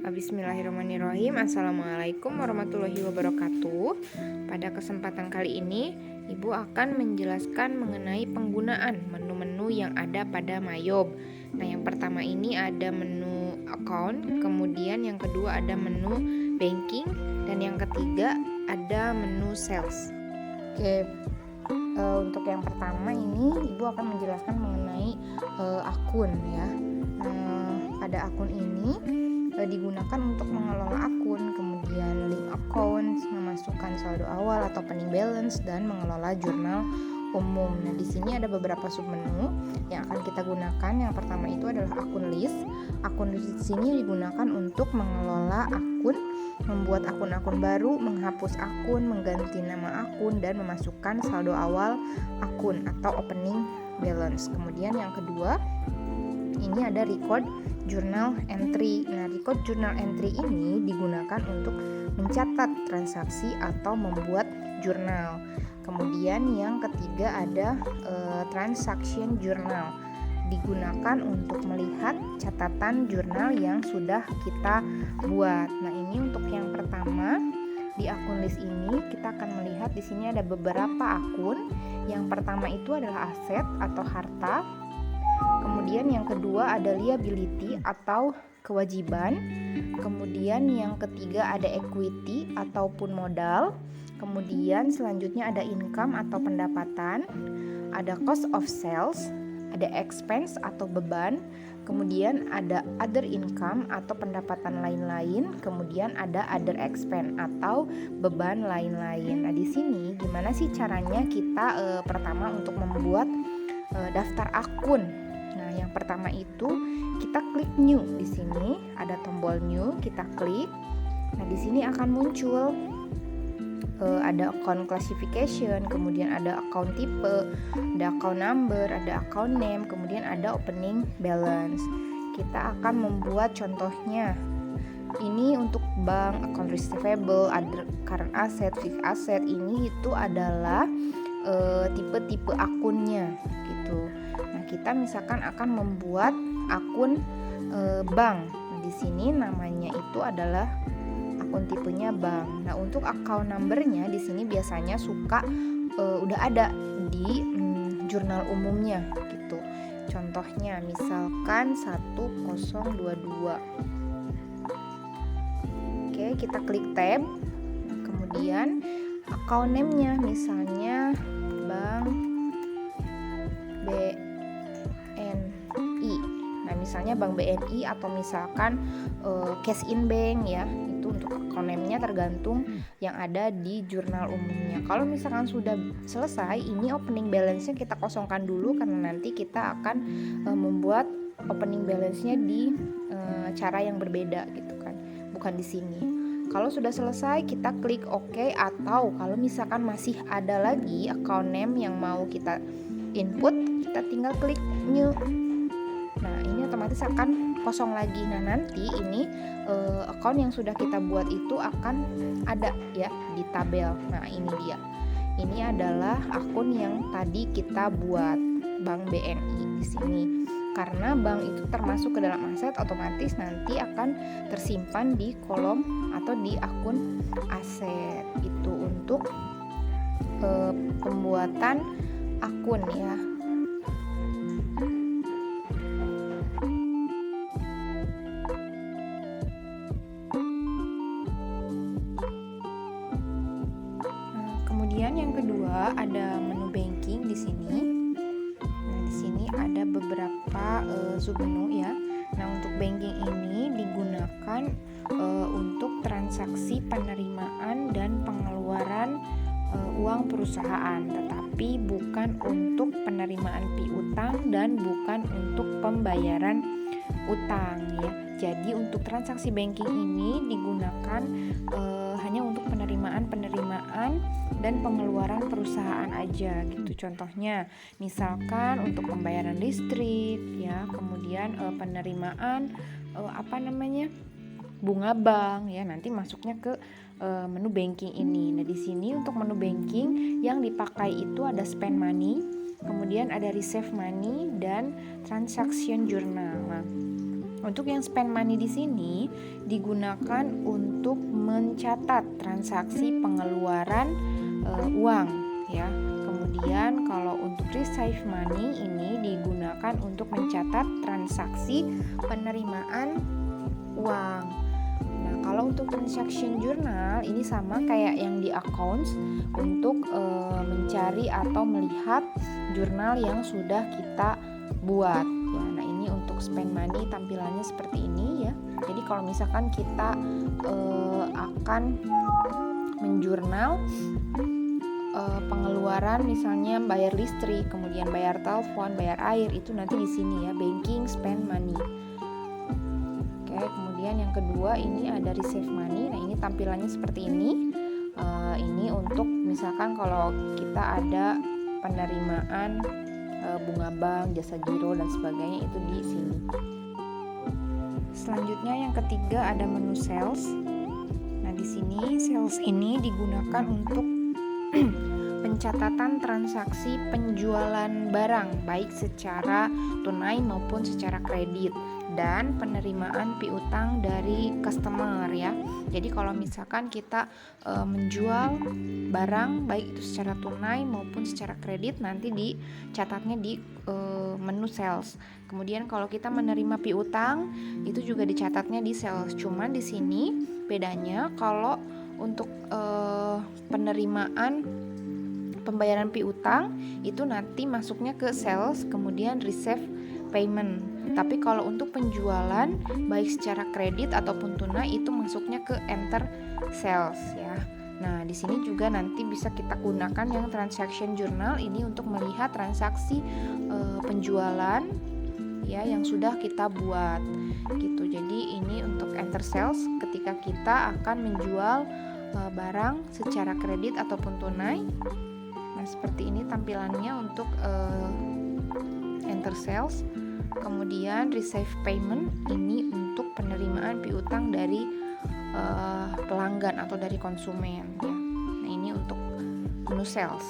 Bismillahirrahmanirrahim. Assalamualaikum warahmatullahi wabarakatuh. Pada kesempatan kali ini, Ibu akan menjelaskan mengenai penggunaan menu-menu yang ada pada Mayob. Nah, yang pertama ini ada menu account, kemudian yang kedua ada menu banking, dan yang ketiga ada menu sales. Oke, untuk yang pertama ini Ibu akan menjelaskan mengenai akun ya. Pada akun ini digunakan untuk mengelola akun, kemudian link account, memasukkan saldo awal atau opening balance, dan mengelola jurnal umum. Nah, di sini ada beberapa submenu yang akan kita gunakan. Yang pertama itu adalah akun list. Akun list di sini digunakan untuk mengelola akun, membuat akun-akun baru, menghapus akun, mengganti nama akun, dan memasukkan saldo awal akun atau opening balance. Kemudian yang kedua, ini ada record journal entry. Nah, record journal entry ini digunakan untuk mencatat transaksi atau membuat jurnal. Kemudian yang ketiga ada transaction journal. Digunakan untuk melihat catatan jurnal yang sudah kita buat. Nah, ini untuk yang pertama. Di akun list ini kita akan melihat di sini ada beberapa akun. Yang pertama itu adalah aset atau harta. Kemudian yang kedua ada liability atau kewajiban. Kemudian yang ketiga ada equity ataupun modal. Kemudian selanjutnya ada income atau pendapatan. Ada cost of sales, ada expense atau beban. Kemudian ada other income atau pendapatan lain-lain. Kemudian ada other expense atau beban lain-lain. Nah, di sini gimana sih caranya kita pertama untuk membuat daftar akun. Nah, yang pertama itu kita klik new. Di sini ada tombol new, kita klik. Nah, di sini akan muncul ada account classification, kemudian ada account type, ada account number, ada account name, kemudian ada opening balance. Kita akan membuat contohnya. Ini untuk bank, account receivable, other current asset, fixed asset. Ini itu adalah tipe-tipe akunnya gitu. Nah, kita misalkan akan membuat akun bank. Nah, di sini namanya itu adalah akun tipenya bank. Nah, untuk account numbernya di sini biasanya suka udah ada di jurnal umumnya gitu. Contohnya misalkan 1022. Oke, kita klik tab. Nah, kemudian account name-nya misalnya Bank BNI. Nah, misalnya Bank BNI atau misalkan Cash in Bank ya. Itu untuk account name-nya tergantung yang ada di jurnal umumnya. Kalau misalkan sudah selesai, ini opening balance-nya kita kosongkan dulu karena nanti kita akan membuat opening balance-nya di cara yang berbeda gitu kan. Bukan di sini. Kalau sudah selesai, kita klik OK, atau kalau misalkan masih ada lagi account name yang mau kita input, kita tinggal klik new. Nah, ini otomatis akan kosong lagi. Nah, nanti ini account yang sudah kita buat itu akan ada ya di tabel. Nah, ini dia. Ini adalah akun yang tadi kita buat, Bank BNI di sini. Karena bank itu termasuk ke dalam aset, otomatis nanti akan tersimpan di kolom atau di akun aset. Itu untuk pembuatan akun ya. Nah, kemudian yang kedua ada menu banking di sini. Ada beberapa submenu ya. Nah, untuk banking ini digunakan untuk transaksi penerimaan dan pengeluaran uang perusahaan, tetapi bukan untuk penerimaan piutang dan bukan untuk pembayaran utang ya. Jadi untuk transaksi banking ini digunakan hanya untuk penerimaan dan pengeluaran perusahaan aja gitu. Contohnya misalkan untuk pembayaran listrik ya, kemudian penerimaan bunga bank ya, nanti masuknya ke menu banking ini. Nah, di sini untuk menu banking yang dipakai itu ada spend money, kemudian ada receive money dan transaction journal. Nah, Untuk yang spend money di sini digunakan untuk mencatat transaksi pengeluaran uang ya. Kemudian kalau untuk receive money ini digunakan untuk mencatat transaksi penerimaan uang. Nah, kalau untuk transaction journal ini sama kayak yang di accounts untuk mencari atau melihat jurnal yang sudah kita buat ya. Nah, ini untuk spend money tampilannya seperti ini ya. Jadi kalau misalkan kita akan menjurnal pengeluaran, misalnya bayar listrik, kemudian bayar telepon, bayar air, itu nanti di sini ya, banking spend money. Oke, kemudian yang kedua ini ada receive money. Nah, ini tampilannya seperti ini. Ini untuk misalkan kalau kita ada penerimaan bunga bank, jasa giro dan sebagainya, itu di sini. Selanjutnya yang ketiga ada menu sales. Nah, di sini sales ini digunakan untuk pencatatan transaksi penjualan barang baik secara tunai maupun secara kredit, dan penerimaan piutang dari customer ya. Jadi kalau misalkan kita menjual barang baik itu secara tunai maupun secara kredit, nanti dicatatnya di menu sales. Kemudian kalau kita menerima piutang itu juga dicatatnya di sales. Cuman di sini bedanya kalau untuk penerimaan pembayaran piutang itu nanti masuknya ke sales, kemudian receive payment. Tapi kalau untuk penjualan baik secara kredit ataupun tunai itu masuknya ke enter sales ya. Nah, di sini juga nanti bisa kita gunakan yang transaction journal ini untuk melihat transaksi penjualan ya yang sudah kita buat gitu. Jadi ini untuk enter sales ketika kita akan menjual barang secara kredit ataupun tunai. Nah, seperti ini tampilannya untuk enter sales. Kemudian receive payment ini untuk penerimaan piutang dari pelanggan atau dari konsumen ya. Nah, ini untuk menu sales.